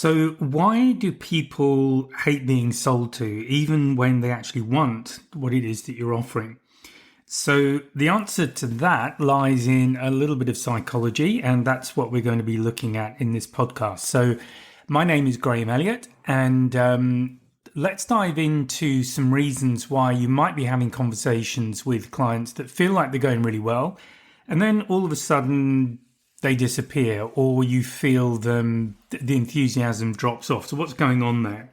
So why do people hate being sold to, even when they actually want what it is that you're offering? So the answer to that lies in a little bit of psychology, and that's what we're going to be looking at in this podcast. So my name is Graham Elliott, and let's dive into some reasons why you might be having conversations with clients that feel like they're going really well, and then all of a sudden they disappear, or you feel the enthusiasm drops off. So what's going on there?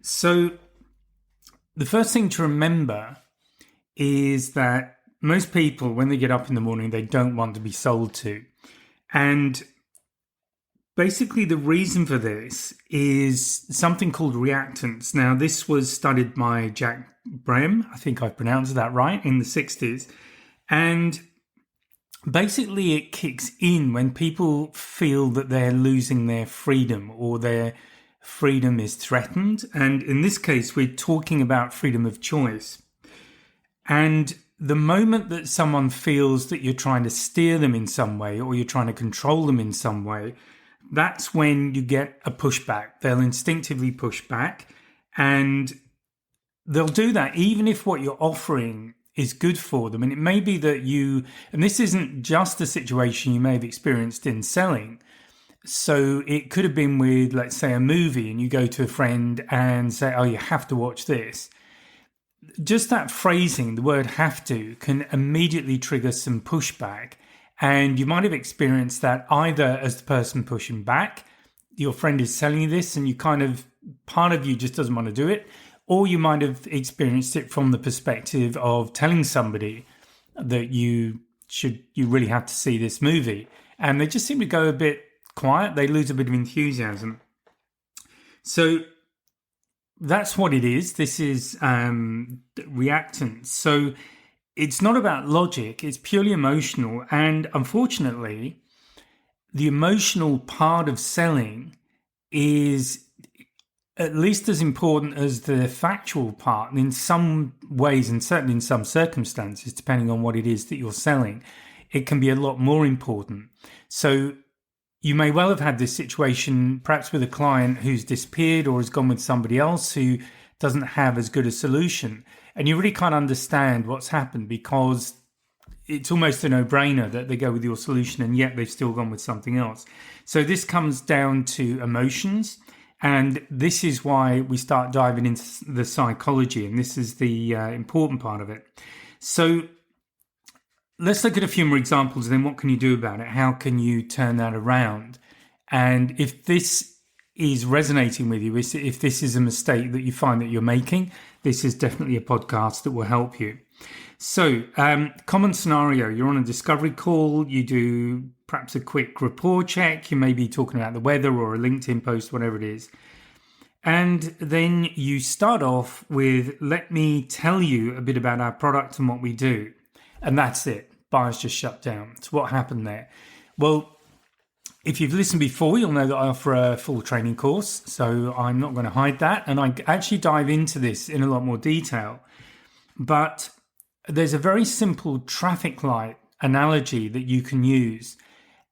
So the first thing to remember is that most people, when they get up in the morning, they don't want to be sold to. And basically the reason for this is something called reactance. Now, this was studied by Jack Brem, I think I pronounced that right, in the 60s. And basically it kicks in when people feel that they're losing their freedom or their freedom is threatened. And in this case, we're talking about freedom of choice. And the moment that someone feels that you're trying to steer them in some way or you're trying to control them in some way, that's when you get a pushback. They'll instinctively push back, and they'll do that even if what you're offering is good for them. And it may be that and this isn't just a situation you may have experienced in selling. So it could have been with, let's say, a movie, and you go to a friend and say, oh, you have to watch this. Just that phrasing, the word have to, can immediately trigger some pushback. And you might have experienced that either as the person pushing back, your friend is selling you this and part of you just doesn't want to do it, or you might have experienced it from the perspective of telling somebody that you really have to see this movie. And they just seem to go a bit quiet. They lose a bit of enthusiasm. So that's what it is. This is reactance. So it's not about logic. It's purely emotional. And unfortunately, the emotional part of selling is at least as important as the factual part. And in some ways, and certainly in some circumstances, depending on what it is that you're selling, it can be a lot more important. So you may well have had this situation, perhaps with a client who's disappeared or has gone with somebody else who doesn't have as good a solution. And you really can't understand what's happened because it's almost a no-brainer that they go with your solution and yet they've still gone with something else. So this comes down to emotions. And this is why we start diving into the psychology. And this is the important part of it. So let's look at a few more examples, and then what can you do about it? How can you turn that around? And if this is resonating with you, if this is a mistake that you find that you're making, this is definitely a podcast that will help you. So, common scenario, you're on a discovery call, you do perhaps a quick rapport check, you may be talking about the weather or a LinkedIn post, whatever it is. And then you start off with, let me tell you a bit about our product and what we do. And that's it. Buyers just shut down. So what happened there? Well, if you've listened before, you'll know that I offer a full training course. So I'm not going to hide that. And I actually dive into this in a lot more detail. But there's a very simple traffic light analogy that you can use.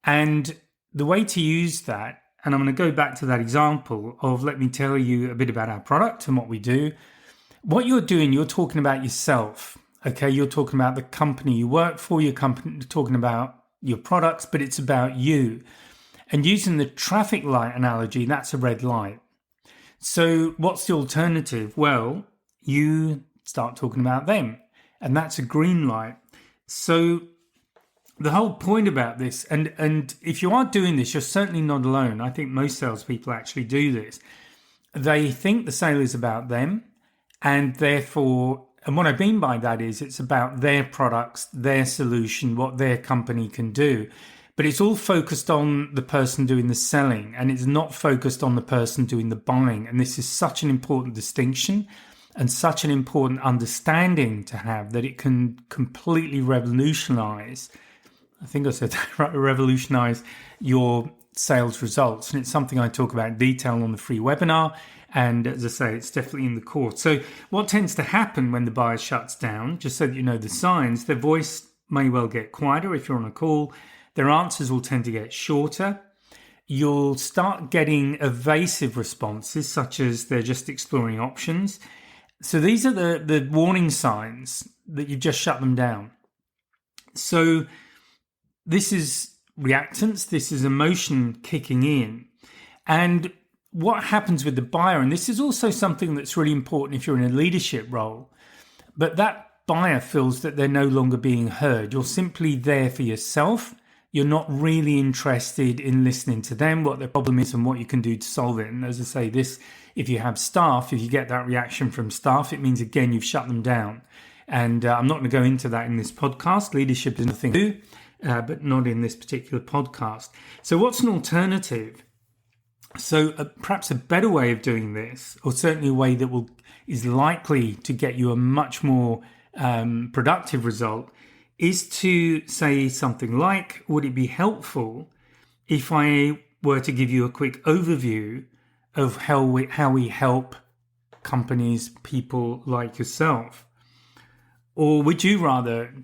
And the way to use that, and I'm going to go back to that example of let me tell you a bit about our product and what we do. What you're doing, you're talking about yourself. Okay, you're talking about the company you work for, you're talking about your products, but it's about you. And using the traffic light analogy, that's a red light. So what's the alternative? Well, you start talking about them, and that's a green light. So the whole point about this, and if you are doing this, you're certainly not alone. I think most salespeople actually do this. They think the sale is about them, and therefore, and what I mean by that is it's about their products, their solution, what their company can do. But it's all focused on the person doing the selling, and it's not focused on the person doing the buying. And this is such an important distinction and such an important understanding to have that it can completely revolutionize, I think I said that right, revolutionize your sales results. And it's something I talk about in detail on the free webinar. And as I say, it's definitely in the course. So what tends to happen when the buyer shuts down, just so that you know the signs, their voice may well get quieter if you're on a call. Their answers will tend to get shorter. you'll start getting evasive responses, such as they're just exploring options. So these are the warning signs that you've just shut them down. So this is reactance, this is emotion kicking in. And what happens with the buyer, and this is also something that's really important if you're in a leadership role, but that buyer feels that they're no longer being heard. You're simply there for yourself. You're not really interested in listening to them, what their problem is and what you can do to solve it. And as I say, this, if you have staff, if you get that reaction from staff, it means, again, you've shut them down. And I'm not going to go into that in this podcast. Leadership is nothing to do, but not in this particular podcast. So what's an alternative? So perhaps a better way of doing this, or certainly a way that is likely to get you a much more productive result, is to say something like, would it be helpful if I were to give you a quick overview of how we help companies, people like yourself? Or would you rather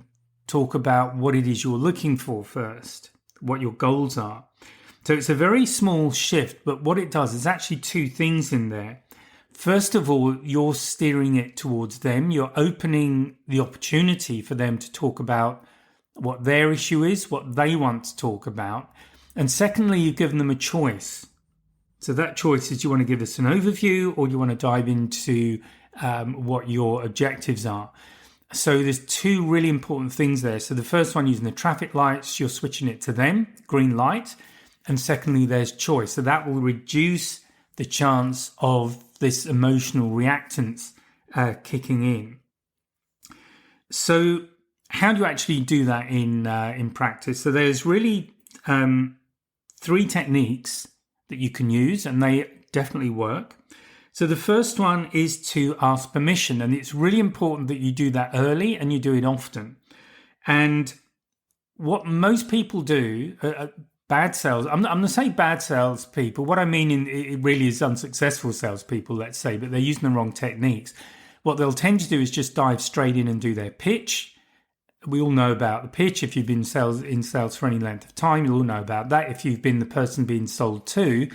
talk about what it is you're looking for first, what your goals are? So it's a very small shift, but what it does is actually two things in there. First of all, you're steering it towards them. You're opening the opportunity for them to talk about what their issue is, what they want to talk about. And secondly, you've given them a choice. So that choice is, you want to give us an overview, or you want to dive into what your objectives are. So there's two really important things there. So the first one, using the traffic lights, you're switching it to them, green light. And secondly, there's choice. So that will reduce the chance of this emotional reactance kicking in. So how do you actually do that in practice? So there's really three techniques that you can use, and they definitely work. So the first one is to ask permission, and it's really important that you do that early and you do it often. And what most people do, bad sales, I'm going to say bad salespeople. What I mean it really is unsuccessful salespeople, let's say, but they're using the wrong techniques. What they'll tend to do is just dive straight in and do their pitch. We all know about the pitch. If you've been in sales for any length of time, you'll all know about that. If you've been the person being sold to,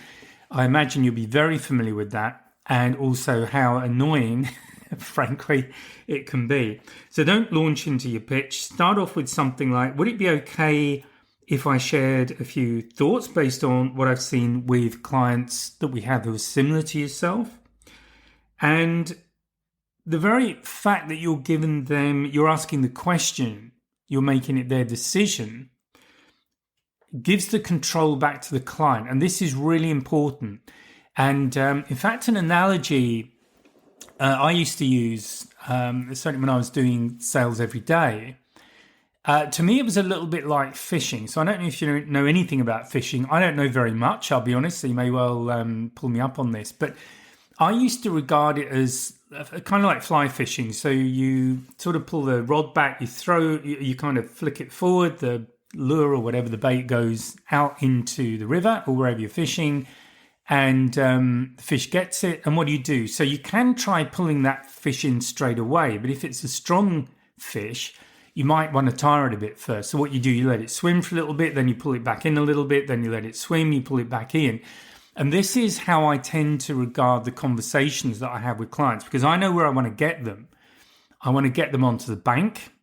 I imagine you'll be very familiar with that, and also how annoying, frankly, it can be. So don't launch into your pitch. Start off with something like, would it be okay if I shared a few thoughts based on what I've seen with clients that we have who are similar to yourself? And the very fact that you're giving them, you're asking the question, you're making it their decision, gives the control back to the client. And this is really important. And in fact, an analogy I used to use, certainly when I was doing sales every day, to me, it was a little bit like fishing. So I don't know if you know anything about fishing. I don't know very much, I'll be honest. So you may well pull me up on this. But I used to regard it as kind of like fly fishing. So you sort of pull the rod back, you kind of flick it forward, the lure or whatever, the bait goes out into the river or wherever you're fishing, and the fish gets it. And what do? So you can try pulling that fish in straight away. But if it's a strong fish, you might want to tire it a bit first. So what you do, you let it swim for a little bit, then you pull it back in a little bit, then you let it swim, you pull it back in. And this is how I tend to regard the conversations that I have with clients, because I know where I want to get them. I want to get them onto the bank,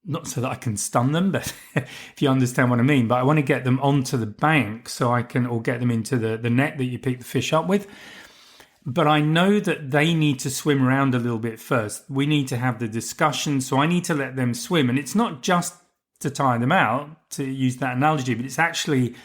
not so that I can stun them, but if you understand what I mean, but I want to get them onto the bank so I can, or get them into the net that you pick the fish up with. But I know that they need to swim around a little bit first. We need to have the discussion. So I need to let them swim. And it's not just to tire them out, to use that analogy, but it's actually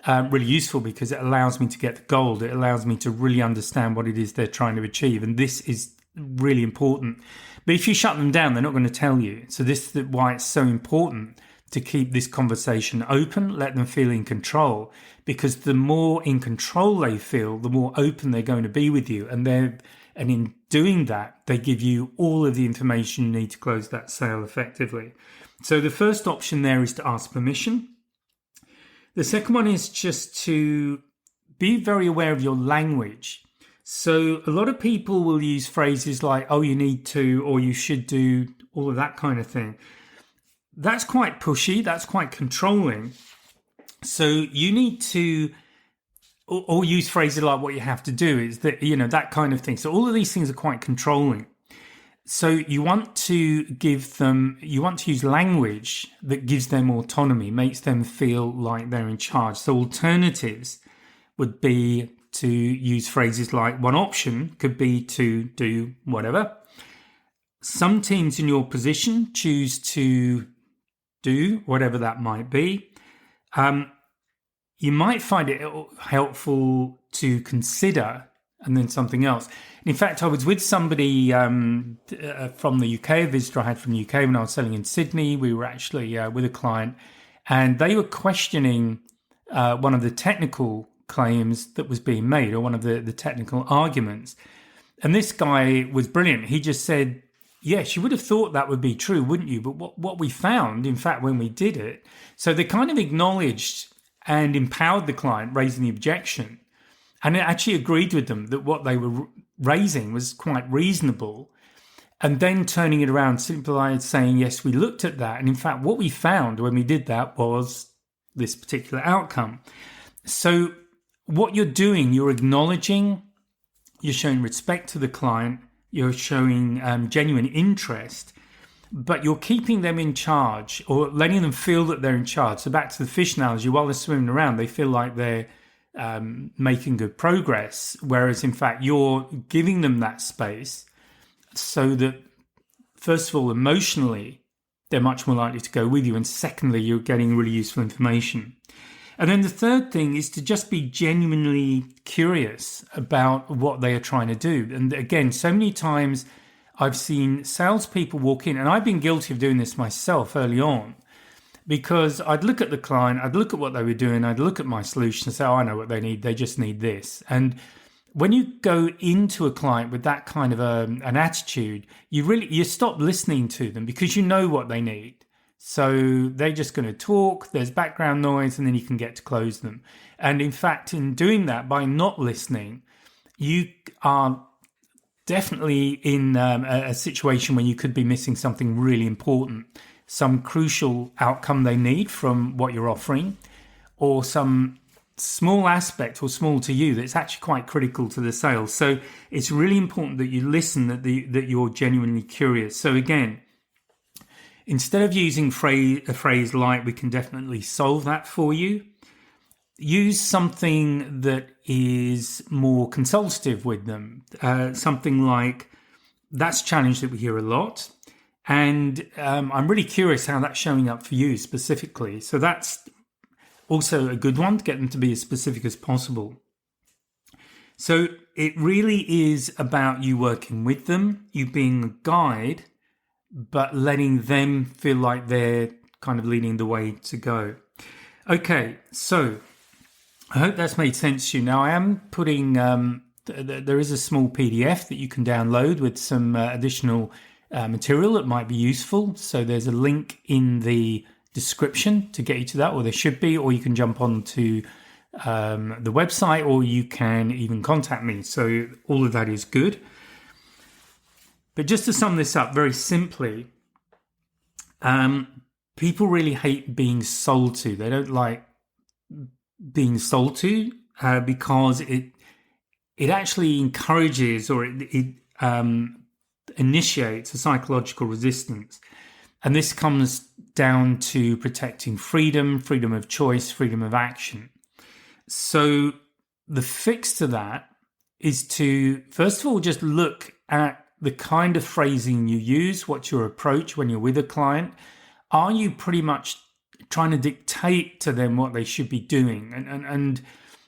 really useful because it allows me to get the gold. It allows me to really understand what it is they're trying to achieve. And this is really important. But if you shut them down, they're not going to tell you. So this is why it's so important to keep this conversation open, let them feel in control, because the more in control they feel, the more open they're going to be with you. And in doing that, they give you all of the information you need to close that sale effectively. So the first option there is to ask permission. The second one is just to be very aware of your language. So a lot of people will use phrases like, oh, you need to, or you should do, all of that kind of thing. That's quite pushy. That's quite controlling. So you need to or use phrases like what you have to do is that, that kind of thing. So all of these things are quite controlling. So you want to use language that gives them autonomy, makes them feel like they're in charge. So alternatives would be to use phrases like, one option could be to do whatever. Some teams in your position choose to do whatever that might be. You might find it helpful to consider and then something else. In fact, I was with somebody from the UK, a visitor I had from the UK when I was selling in Sydney. We were actually with a client, and they were questioning one of the technical claims that was being made, or one of the technical arguments. And this guy was brilliant. He just said, yes, you would have thought that would be true, wouldn't you? But what we found, in fact, when we did it, so they kind of acknowledged and empowered the client raising the objection, and it actually agreed with them that what they were raising was quite reasonable, and then turning it around simply saying, yes, we looked at that, and in fact what we found when we did that was this particular outcome. So what you're doing, you're acknowledging, you're showing respect to the client, you're showing genuine interest, but you're keeping them in charge, or letting them feel that they're in charge. So back to the fish analogy, while they're swimming around, they feel like they're making good progress, whereas in fact you're giving them that space so that, first of all, emotionally, they're much more likely to go with you, and secondly, you're getting really useful information. And then the third thing is to just be genuinely curious about what they are trying to do. And again, so many times I've seen salespeople walk in, and I've been guilty of doing this myself early on, because I'd look at the client, I'd look at what they were doing, I'd look at my solution and say, oh, I know what they need, they just need this. And when you go into a client with that kind of an attitude, you stop listening to them, because you know what they need. So they're just going to talk, there's background noise, and then you can get to close them. And in fact, in doing that, by not listening, you are definitely in a situation where you could be missing something really important, some crucial outcome they need from what you're offering, or some small aspect, or small to you, that's actually quite critical to the sale. So it's really important that you listen, that you're genuinely curious. So again, instead of using a phrase like, we can definitely solve that for you, use something that is more consultative with them. Something like, that's a challenge that we hear a lot, and I'm really curious how that's showing up for you specifically. So that's also a good one, to get them to be as specific as possible. So it really is about you working with them, you being a guide, but letting them feel like they're kind of leading the way to go. Okay, so I hope that's made sense to you. Now, I am putting, there is a small PDF that you can download with some additional material that might be useful. So there's a link in the description to get you to that, or there should be, or you can jump onto the website, or you can even contact me. So all of that is good. But just to sum this up very simply, people really hate being sold to. They don't like being sold to because it actually encourages, or it initiates a psychological resistance. And this comes down to protecting freedom of choice, freedom of action. So the fix to that is to, first of all, just look at the kind of phrasing you use. What's your approach when you're with a client? Are you pretty much trying to dictate to them what they should be doing? And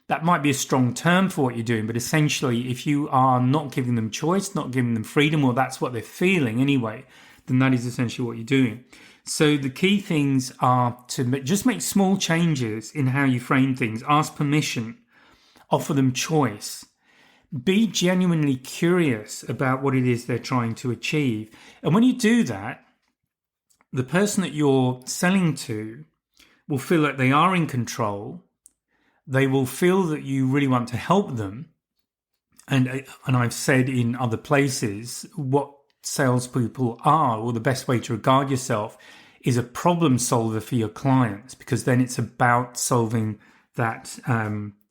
that might be a strong term for what you're doing, but essentially, if you are not giving them choice, not giving them freedom, or that's what they're feeling anyway, then that is essentially what you're doing. So the key things are to just make small changes in how you frame things, ask permission, offer them choice. Be genuinely curious about what it is they're trying to achieve. And when you do that, the person that you're selling to will feel like they are in control. They will feel that you really want to help them. And I've said in other places, what salespeople are, or the best way to regard yourself, is a problem solver for your clients, because then it's about solving that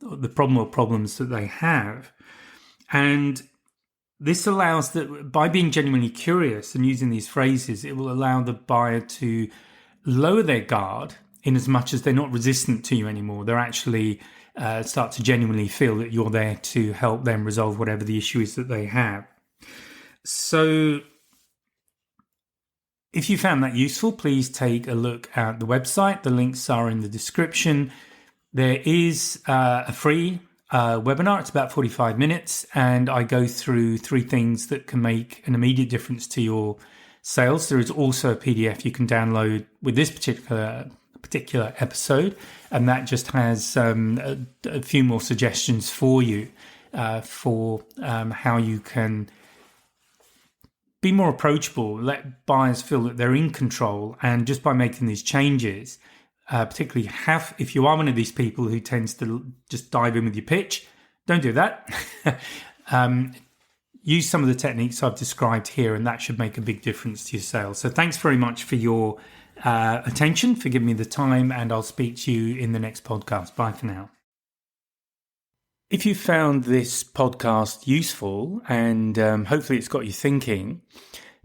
the problem or problems that they have. And this allows that by being genuinely curious and using these phrases, it will allow the buyer to lower their guard in as much as they're not resistant to you anymore. They're actually start to genuinely feel that you're there to help them resolve whatever the issue is that they have. So if you found that useful, please take a look at the website. The links are in the description. There is a free webinar. It's about 45 minutes, and I go through 3 things that can make an immediate difference to your sales. There is also a PDF you can download with this particular episode, and that just has a few more suggestions for you for how you can be more approachable, let buyers feel that they're in control, and just by making these changes, particularly if you are one of these people who tends to just dive in with your pitch, don't do that. Use some of the techniques I've described here, and that should make a big difference to your sales. So thanks very much for your attention, for giving me the time, and I'll speak to you in the next podcast. Bye for now. If you found this podcast useful and hopefully it's got you thinking,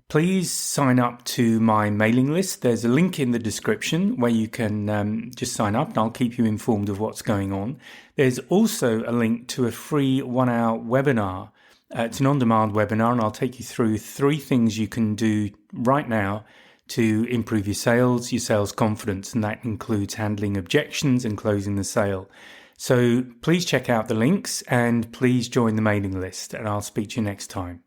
please sign up to my mailing list. There's a link in the description where you can just sign up, and I'll keep you informed of what's going on. There's also a link to a free 1-hour webinar. It's an on-demand webinar, and I'll take you through 3 things you can do right now to improve your sales confidence, and that includes handling objections and closing the sale. So please check out the links and please join the mailing list, and I'll speak to you next time.